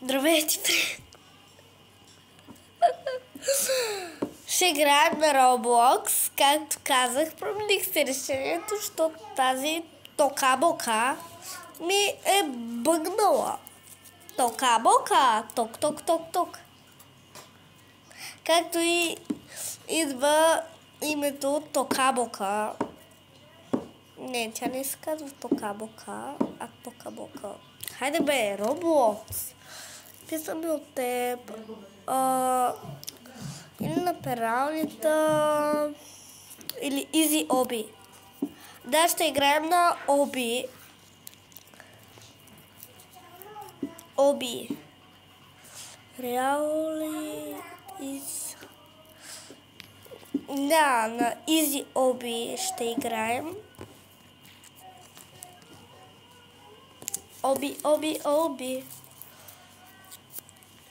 Здравейте, приятели! Ще играем на Roblox. Както казах, промених се решението, защото тази тока-бока ми е бъгнала. Тока-бока! Ток-ток-ток-ток. Както и идва името тока-бока. Не, тя не се казва тока-бока, а тока-бока. Хайде бе, Roblox. Писаме от теб. Или на пералнята. Или Easy Obi. Да, ще играем на Obi. Obi. Реали из... Да, на Easy Obi ще играем. Оби.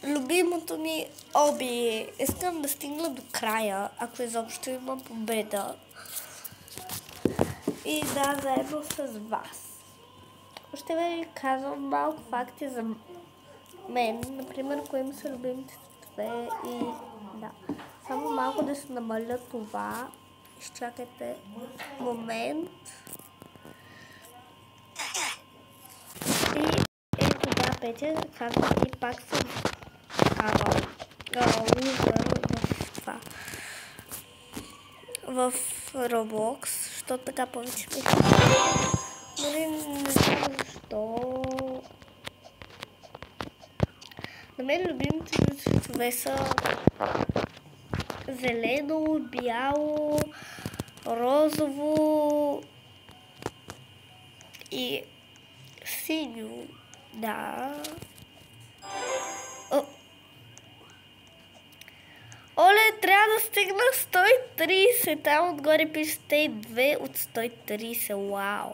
Любимото ми Оби. Искам да стигна до края, ако изобщо има победа. И да, заедно с вас. Ще ви казвам малко факти за мен. Например, кои ми са любимите цветове и да. Само малко да се намаля това. Изчакайте момент. И ето да, Петя, както ти пак съм в Roblox, защото така повече ми дори не знам защо. На мен любимите цветове са зелено, бяло, розово и синьо. Да. Оле, трябва да стигна 130. Там отгоре пише 102 от 130. Вау.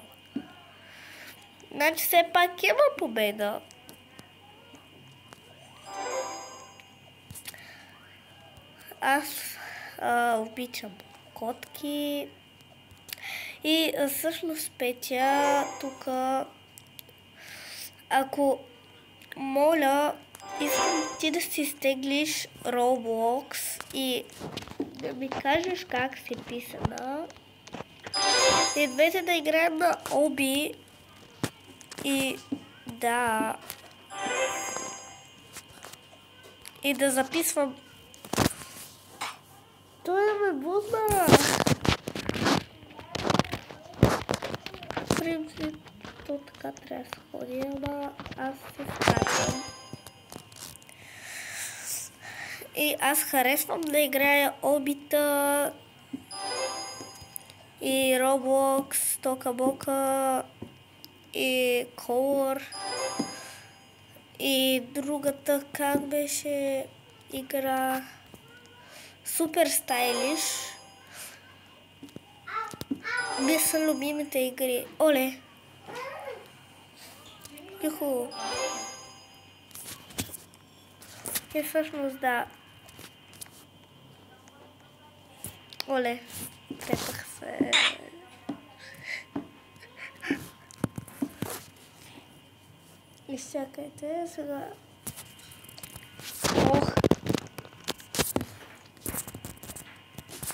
Значи все пак има победа. Аз обичам котки. И всъщност Петя тук, ако моля, искам ти да си изтеглиш Roblox и да ми кажеш как си писана. И двете да играем на Оби. И да. И да записвам. Той ме бутна. В принцип, то така трябва да се ходи, ама аз се скачам. И аз харесвам да играя Обита и Roblox, Тока-бока и Color и другата, как беше игра, Супер Стайлиш. Ми са любимите игри. Оле! Юху! И всъщност да. Оле! Трепах се. Изчакайте сега. Ох!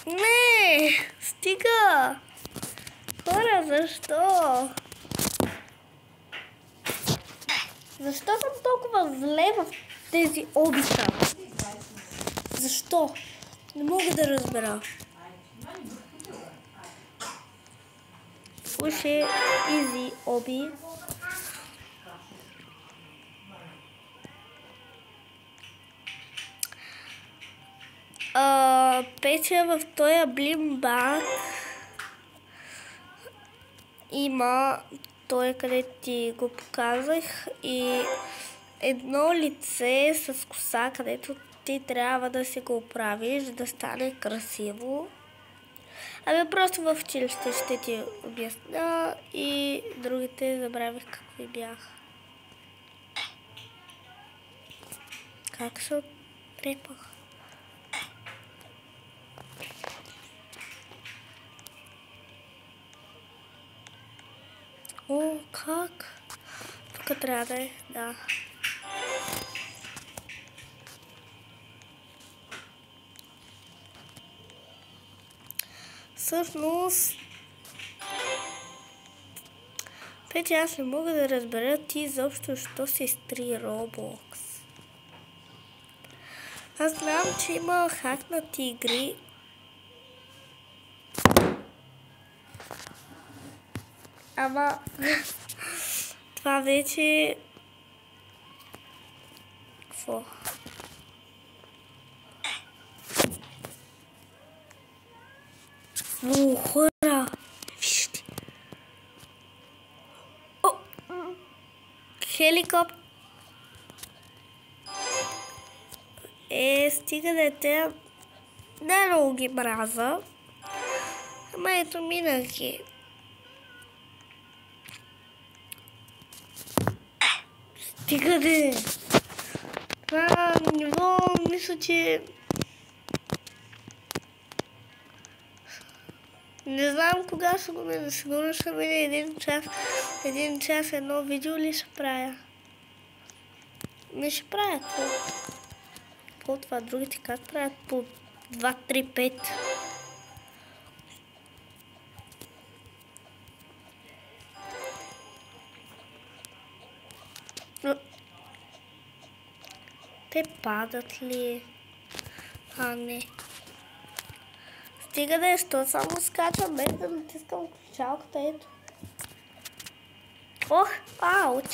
Не! Стига! Хора, защо? Защо съм толкова зле в тези обита? Защо? Не мога да разбера. Слушай, Easy Оби. Петя в този блимбак има той, къде ти го показах, и едно лице с коса, където ти трябва да си го оправиш, да стане красиво. Ами просто в училище ще ти обясня и другите забравих какви бяха. Как се отрепах? О, как? Тук трябва да е, да. Всъщност, Петя, аз не мога да разбера ти изобщо, що се изтри Roblox. Аз знам, че има хакнати игри. Ама това вече... Какво? Хора! Вижте! Хеликоптер! Стига дете. Не много ги мраза. Ама ето минах ги. Стига де! Това ниво, мисля, че... Не знам кога ще го мина. Сигурно ще мине един час едно видео ли ще правя? Не ще правя какво? По това другите как правят? По 2, 3, 5. Те падат ли? А, не. Стига да е, що само скачам без да натискам ключалката, ето. Ох, ауч!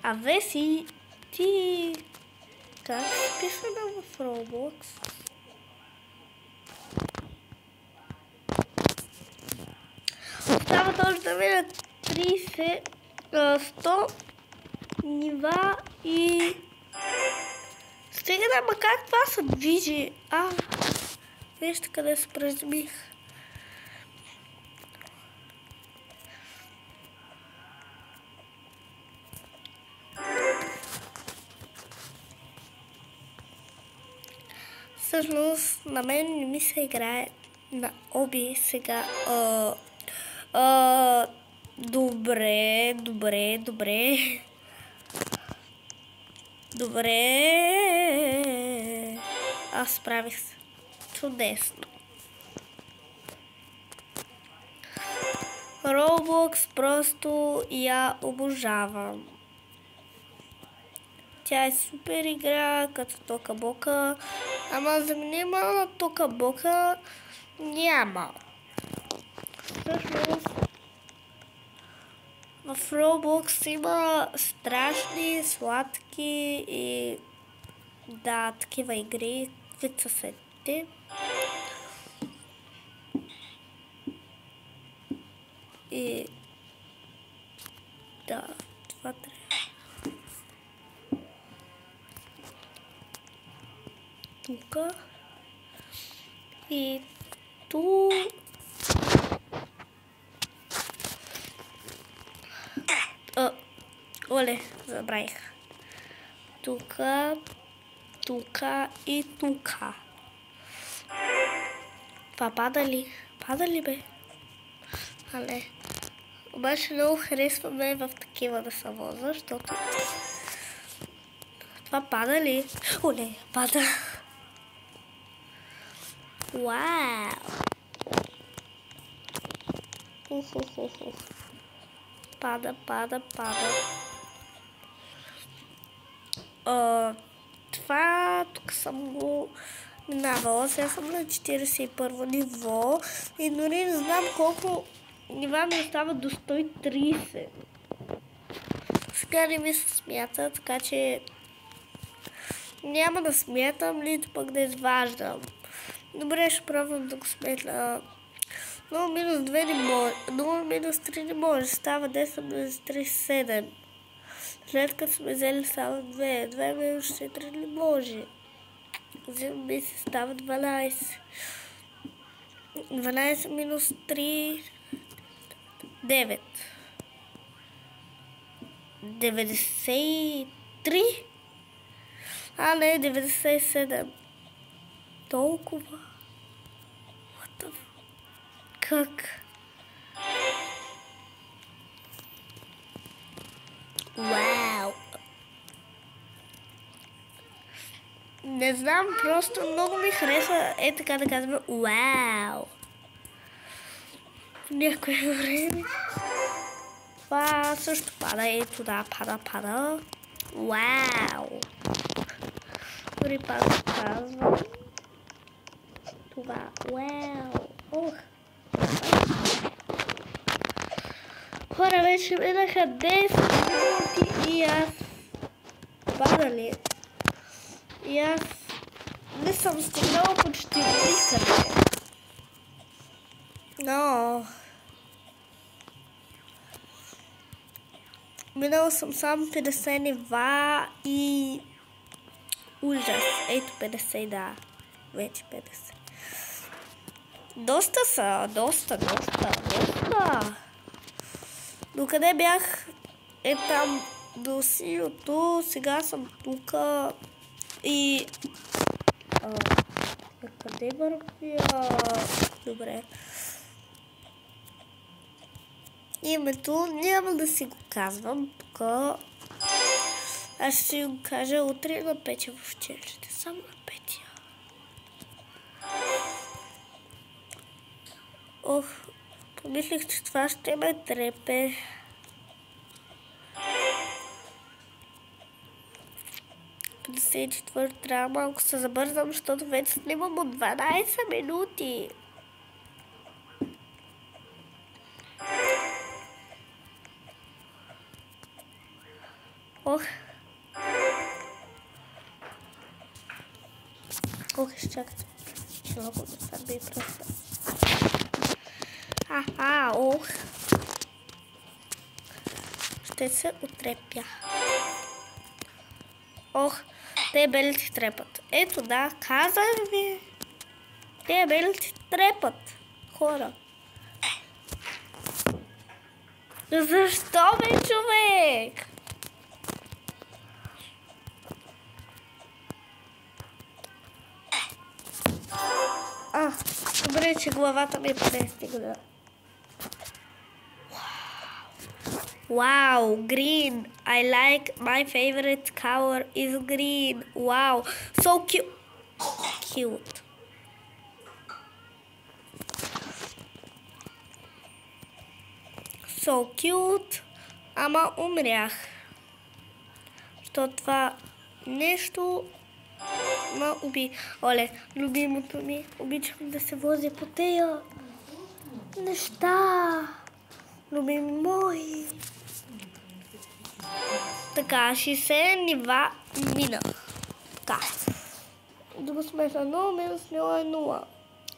А Веси, ти как си писана в Roblox? Остава точно да мина 100 нива и... Стига да, ма как това се движи? Вижте къде се приземих. Всъщност, на мен не ми се играе на оби сега. Добре. Аз справих се. Чудесно. Roblox просто я обожавам. Тя е супер игра, като тока-бока. Ама за мен на тока-бока няма. Всъщност, в Roblox има страшни, сладки и да, такива игри, които са сетите. И да, това трябва. Тука и тук. Оле, забравих. Тука и тука. Това пада ли? Пада ли, бе? Але. Обаче много харесваме в такива да се воза, защото... Това пада ли? Оле, пада. Вау! Пада. Това тук съм го минавала. Сега съм на 41 ниво и дори не знам колко нива ми остава до 130. Сега не ми се смята, така че няма да смятам, нито пък да изваждам. Добре, ще пробвам да го сметна. 0 минус 2 не може. 0 минус 3 не може. Става 10 минус 3 7. След като сме взели става 2. 2 минус 4 не може. Взимам ми се става 12. 12 минус 3 9. 93. А, не, 97. Толкова. What the fuck? Как? Вау! Не знам, просто много ми харесва така да казвам вау. Някое време. Това също пада, да, пада. Вау! Дори пак казвам. Това, вау! Ох! Хора, вече минаха 10 минути и аз падали. И аз не съм стигнала почти никъде. Но минала съм само 50 нива и ужас. Ето 50, да. Вече 50. Доста са, доста. Докъде бях? Там до сиото, сега съм тука и... къде вървя? Добре. Името няма да си го казвам, тук. Аз ще си го кажа утре на Петя в училище. Само на Петя. Ох, помислих, че това ще ме трепе. Трябва малко се забързам, защото вече снимам от 12 минути. Ох, изчакайте. Много да стане просто. Ох. Ще се отрепя. Ох, те белите трепат. Ето да, казах ви. Те белите трепат. Хора. Защо бе, човек? Добре, че главата ми престигна. Wow, green. I like my favorite color is green. Wow, so cute. So cute. Ама умрях. Защото това нещо ма уби. Оле, любимото ми. Обичам да се возя по тея неща. Любими мои. Така, 60 нива минах. Така. Да го смеса 0 минус 0 е 0.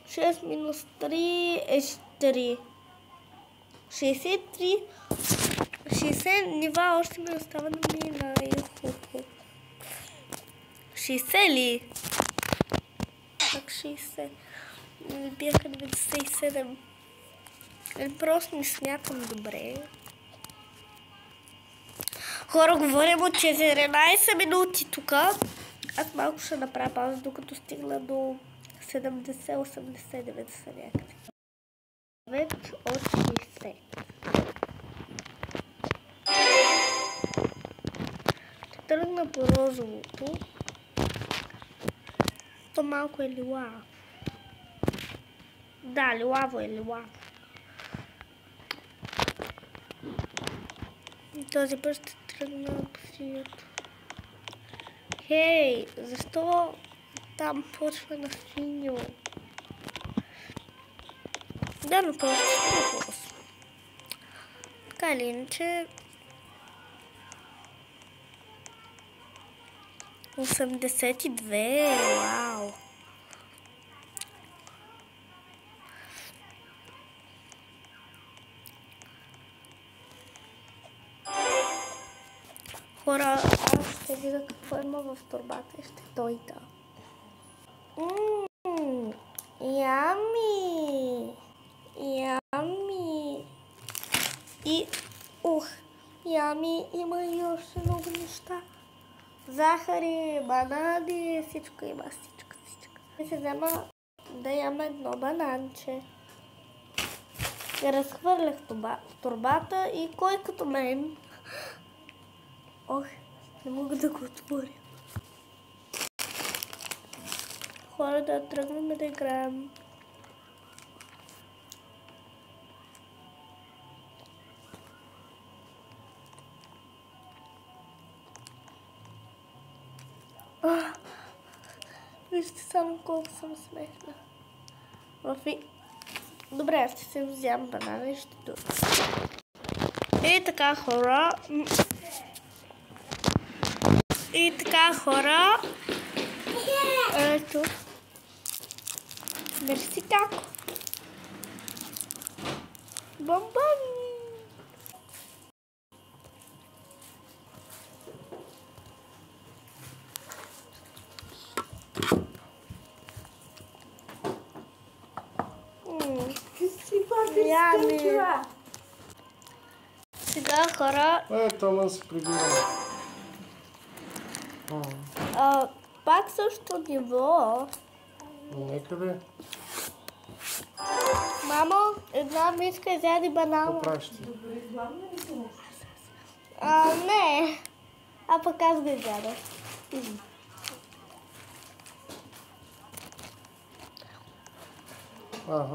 6 минус 3 е 4. 60 нива още ми остава да мина. 60 ли? Как 60? Бяха 97. Просто не смятам добре. Хора, говорим от 14 минути тук. Аз малко ще направя пауза, докато стигна до 70, 80, 90 някъде. 9 от 60. Ще тръгна по розовото. То малко е лилаво. Да, лилаво е лилаво. Този път ще тръгна по синьото. Хей, защо там почва на синьо? Да, но просто ще е просто. Така или иначе... 82, вау! Хора, аз ще видя какво има в торбата и ще дойда. Ями! Ями! И, ями, има и още много неща. Захари, банани, всичко има, всичко. Ще се взема да ям едно бананче. Разхвърлях торбата и кой като мен? Ох, не мога да го отворя. хора да тръгнем да играем. Вижте само колко съм смешна. Добре, ще се вземам банана и ще дойда. И така, хора. Ето. Мерси, тако. Бомбон. Сега, хора. Ето, ама се прибираме. Пак също ниво. Нека да е. Мамо, една миска изяде банана. Какво правиш ти? Не. А пък аз го изядах.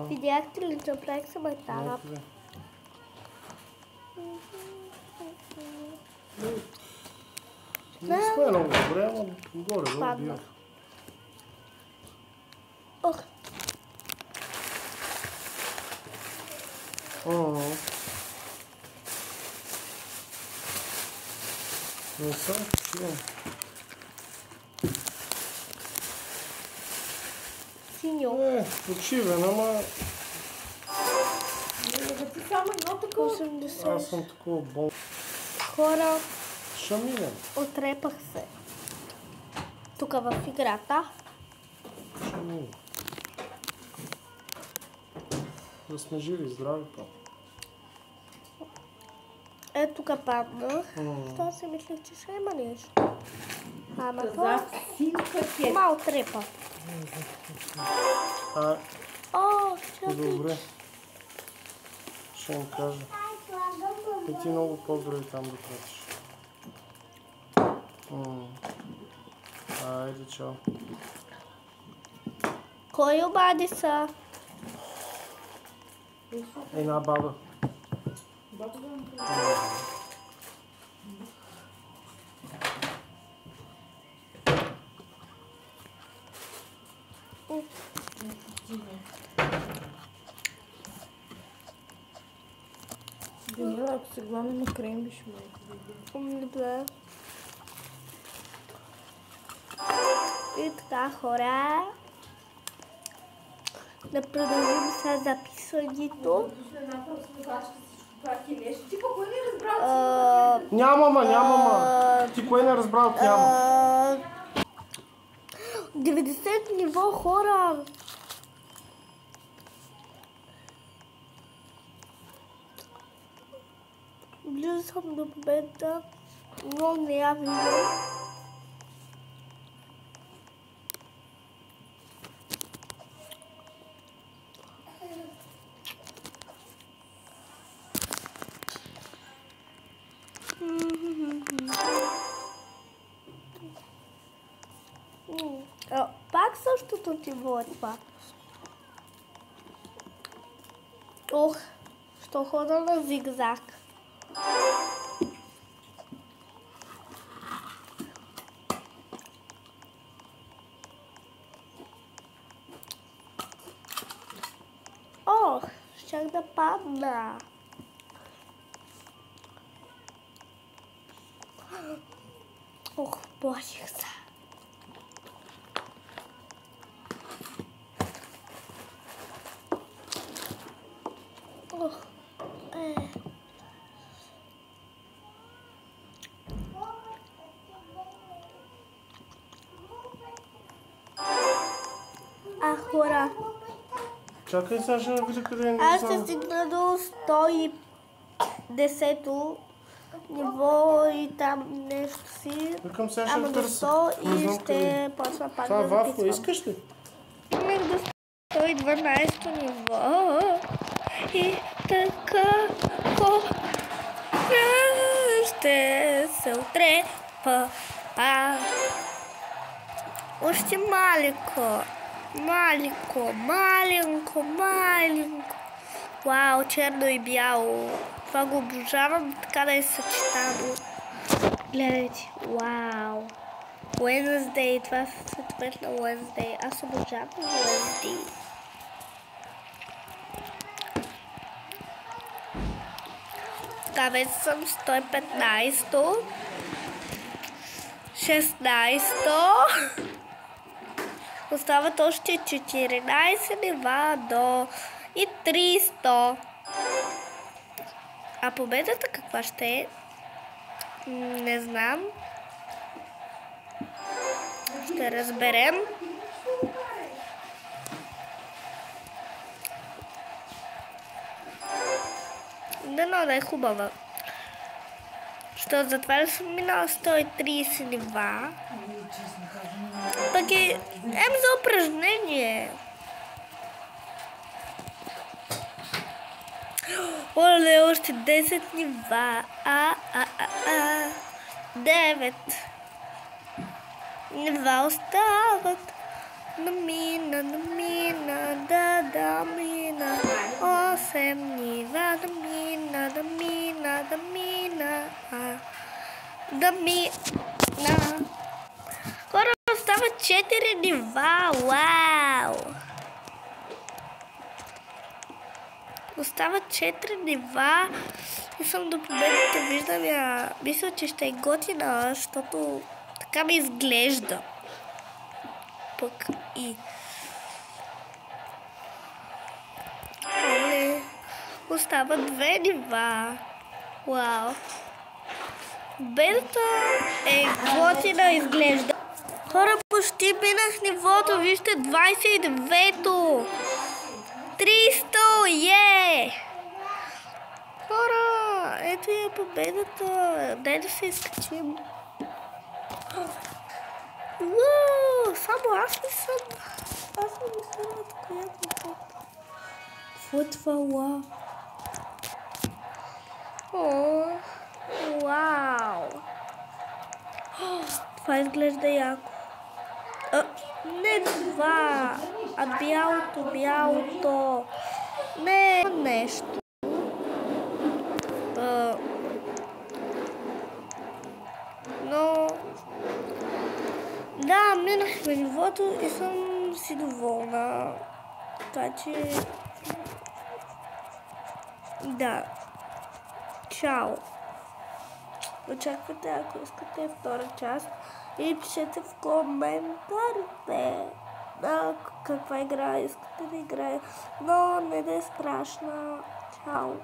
Видяхте ли, че направих се майтара? Не сме много добре, ама горе го бия. Ох. Не съм чуем. Синьо. Почивен, ама... Ти само едно такова. 80. Аз съм такова бол. Хора, Шаминен. отрепах се. Тук в играта. Шаминен. Да сме живи и здрави, па. Ето тук паднах. Това си мислех, че ще има нещо. Ама това... Ма отрепа. Чакай. Добре. Ще им кажа. И ти много поздрави там да пратиш. Айде, чао. Кой обади са? Една баба. Данила, ако се главно на крем, биш майка. Добре. И така, хора. Да продължим с записването. Няма. Ти кое не разбрал, няма. 90 ниво, хора. Близо съм до победа, но не я виждам. Пак същото ниво е това. Ох, що хода на зигзаг. Ох, щях да падна. Ох, плаших се. Ох, хора. Чакай, сега ще видя къде е. Аз ще стигна до 110 ниво и там нещо си. Викам, сега Ама ще до търся. 100 и ще почва пак Това да вафла, записвам. искаш ли? Стигнах до 112 ниво и така ще се отрепа. Още малко. Маленько, маленько, маленько. Вау, черно и бяло. Това го обожавам, така да е съчетано. Гледайте, вау. Wednesday, това е цвет на Wednesday. Аз обожавам Wednesday. Така, вече съм 115-то. 16-то. Остават още 14 нива до и 300. А победата каква ще е? Не знам. Ще разберем. Дано да е хубава. Защото затова съм минала 130 нива. Пък е за упражнение. Оле, още 10 нива. 9 нива остават. Намина, да мина. 8 нива, да мина. Хора, остават 4 нива. Вау! Остават 4 нива и съм до победата. Виждам я. Мисля, че ще е готина, защото така ми изглежда. Пък и... Оле, остават 2 нива. Вау! Победата е готина, изглежда. Хора, почти минах нивото. Вижте, 29-то. 300, Хора, ето е победата. Дай да се изкачим. Само аз ли съм? Аз съм мисълната, която е. Какво е това? Вау! Това изглежда яко. Не това, а бялото. Не нещо. Но... Да, минахме нивото и съм си доволна. Така че... Да. Чао. Очаквате, ако искате втора част. И пишете в коментарите каква игра искате да играе. Но не да е страшна. Чао.